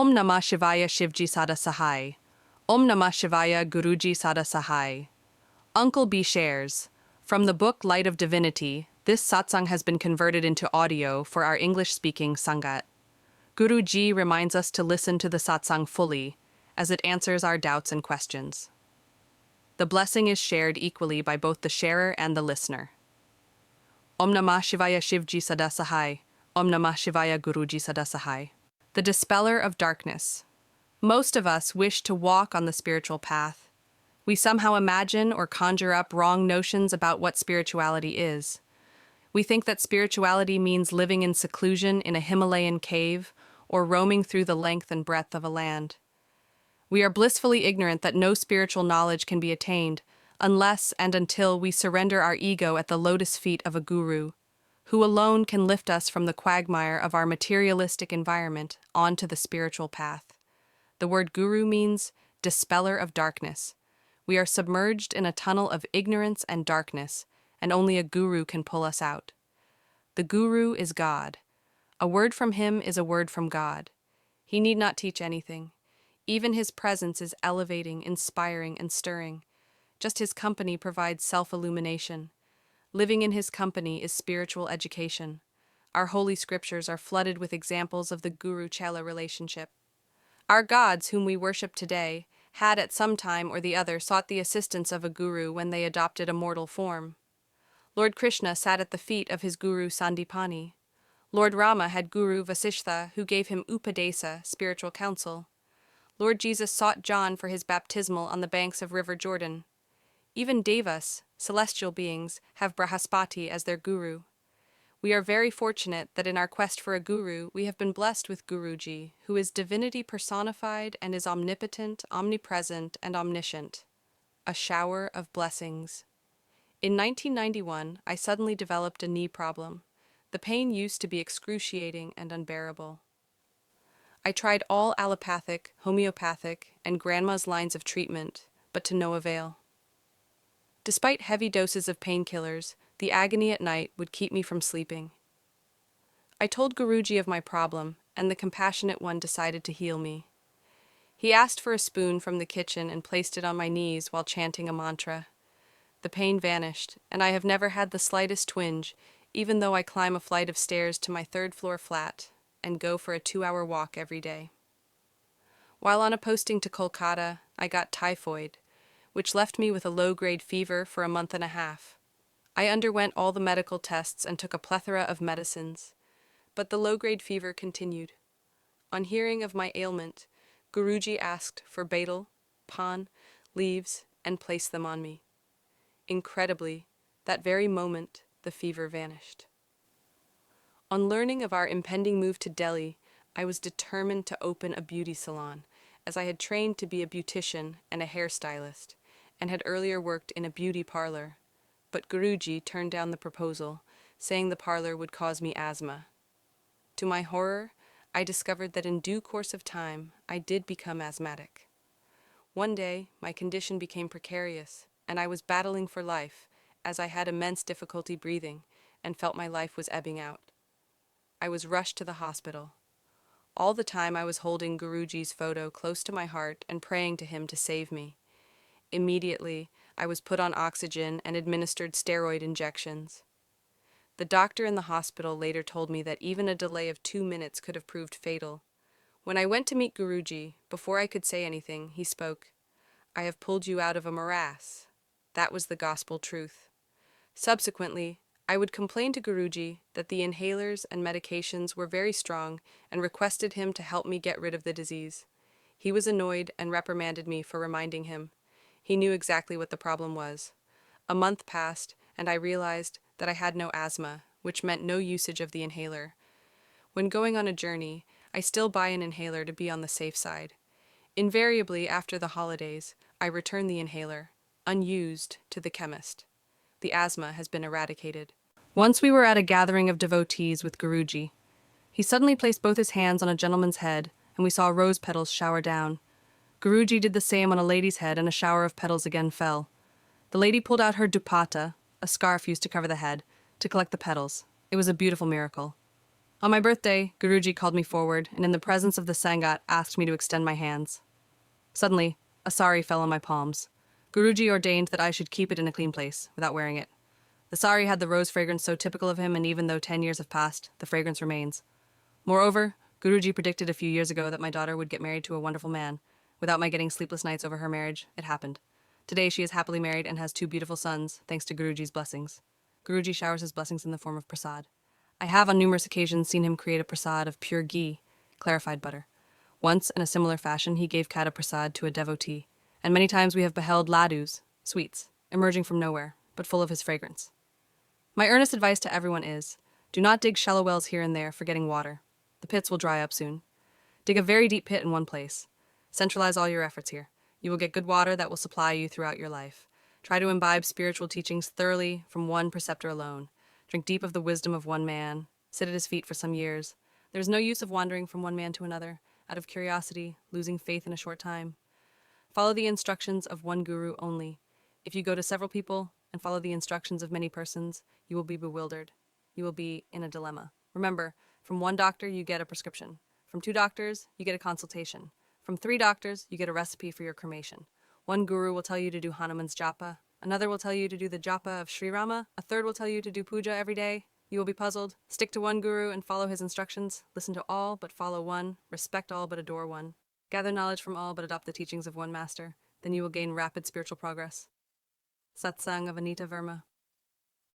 Om Namah Shivaya Shivji Sada Sahai. Om Namah Shivaya Guruji Sada Sahai. Uncle B shares, from the book Light of Divinity, this satsang has been converted into audio for our English-speaking Sangat. Guruji reminds us to listen to the satsang fully, as it answers our doubts and questions. The blessing is shared equally by both the sharer and the listener. Om Namah Shivaya Shivji Sada Sahai. Om Namah Shivaya Guruji Sada Sahai. The dispeller of darkness. Most of us wish to walk on the spiritual path. We somehow imagine or conjure up wrong notions about what spirituality is. We think that spirituality means living in seclusion in a Himalayan cave or roaming through the length and breadth of a land. We are blissfully ignorant that no spiritual knowledge can be attained unless and until we surrender our ego at the lotus feet of a guru, who alone can lift us from the quagmire of our materialistic environment onto the spiritual path. The word guru means dispeller of darkness. We are submerged in a tunnel of ignorance and darkness, and only a guru can pull us out. The guru is God. A word from him is a word from God. He need not teach anything. Even his presence is elevating, inspiring, and stirring. Just his company provides self-illumination. Living in his company is spiritual education. Our holy scriptures are flooded with examples of the guru-chela relationship. Our gods, whom we worship today, had at some time or the other sought the assistance of a guru when they adopted a mortal form. Lord Krishna sat at the feet of his guru Sandipani. Lord Rama had Guru Vasishtha, who gave him Upadesa, spiritual counsel. Lord Jesus sought John for his baptismal on the banks of River Jordan. Even Devas, celestial beings, have Brahaspati as their guru. We are very fortunate that in our quest for a guru, we have been blessed with Guruji, who is divinity personified and is omnipotent, omnipresent, and omniscient. A shower of blessings. In 1991, I suddenly developed a knee problem. The pain used to be excruciating and unbearable. I tried all allopathic, homeopathic, and grandma's lines of treatment, but to no avail. Despite heavy doses of painkillers, the agony at night would keep me from sleeping. I told Guruji of my problem, and the compassionate one decided to heal me. He asked for a spoon from the kitchen and placed it on my knees while chanting a mantra. The pain vanished, and I have never had the slightest twinge, even though I climb a flight of stairs to my third-floor flat and go for a 2-hour walk every day. While on a posting to Kolkata, I got typhoid, which left me with a low-grade fever for a month and a half. I underwent all the medical tests and took a plethora of medicines, but the low-grade fever continued. On hearing of my ailment, Guruji asked for betel, pan, leaves, and placed them on me. Incredibly, that very moment, the fever vanished. On learning of our impending move to Delhi, I was determined to open a beauty salon, as I had trained to be a beautician and a hairstylist, and had earlier worked in a beauty parlor. But Guruji turned down the proposal, saying the parlor would cause me asthma. To my horror, I discovered that in due course of time, I did become asthmatic. One day, my condition became precarious, and I was battling for life, as I had immense difficulty breathing and felt my life was ebbing out. I was rushed to the hospital. All the time I was holding Guruji's photo close to my heart and praying to him to save me. Immediately, I was put on oxygen and administered steroid injections. The doctor in the hospital later told me that even a delay of 2 minutes could have proved fatal. When I went to meet Guruji, before I could say anything, he spoke. "I have pulled you out of a morass." That was the gospel truth. Subsequently, I would complain to Guruji that the inhalers and medications were very strong and requested him to help me get rid of the disease. He was annoyed and reprimanded me for reminding him. He knew exactly what the problem was. A month passed, and I realized that I had no asthma, which meant no usage of the inhaler. When going on a journey, I still buy an inhaler to be on the safe side. Invariably, after the holidays, I return the inhaler, unused, to the chemist. The asthma has been eradicated. Once we were at a gathering of devotees with Guruji. He suddenly placed both his hands on a gentleman's head, and we saw rose petals shower down. Guruji did the same on a lady's head, and a shower of petals again fell. The lady pulled out her dupatta, a scarf used to cover the head, to collect the petals. It was a beautiful miracle. On my birthday, Guruji called me forward and in the presence of the Sangat asked me to extend my hands. Suddenly, a sari fell on my palms. Guruji ordained that I should keep it in a clean place, without wearing it. The sari had the rose fragrance so typical of him, and even though 10 years have passed, the fragrance remains. Moreover, Guruji predicted a few years ago that my daughter would get married to a wonderful man. Without my getting sleepless nights over her marriage, it happened. Today she is happily married and has 2 beautiful sons, thanks to Guruji's blessings. Guruji showers his blessings in the form of prasad. I have on numerous occasions seen him create a prasad of pure ghee, clarified butter. Once, in a similar fashion, he gave Kata prasad to a devotee, and many times we have beheld ladus, sweets, emerging from nowhere, but full of his fragrance. My earnest advice to everyone is, do not dig shallow wells here and there for getting water. The pits will dry up soon. Dig a very deep pit in one place. Centralize all your efforts here. You will get good water that will supply you throughout your life. Try to imbibe spiritual teachings thoroughly from one preceptor alone. Drink deep of the wisdom of one man. Sit at his feet for some years. There is no use of wandering from one man to another, out of curiosity, losing faith in a short time. Follow the instructions of one guru only. If you go to several people and follow the instructions of many persons, you will be bewildered. You will be in a dilemma. Remember, from one doctor you get a prescription. From 2 doctors, you get a consultation. From 3 doctors, you get a recipe for your cremation. One guru will tell you to do Hanuman's japa. Another will tell you to do the japa of Sri Rama. A third will tell you to do puja every day. You will be puzzled. Stick to one guru and follow his instructions. Listen to all, but follow one. Respect all, but adore one. Gather knowledge from all, but adopt the teachings of one master. Then you will gain rapid spiritual progress. Satsang of Anita Verma.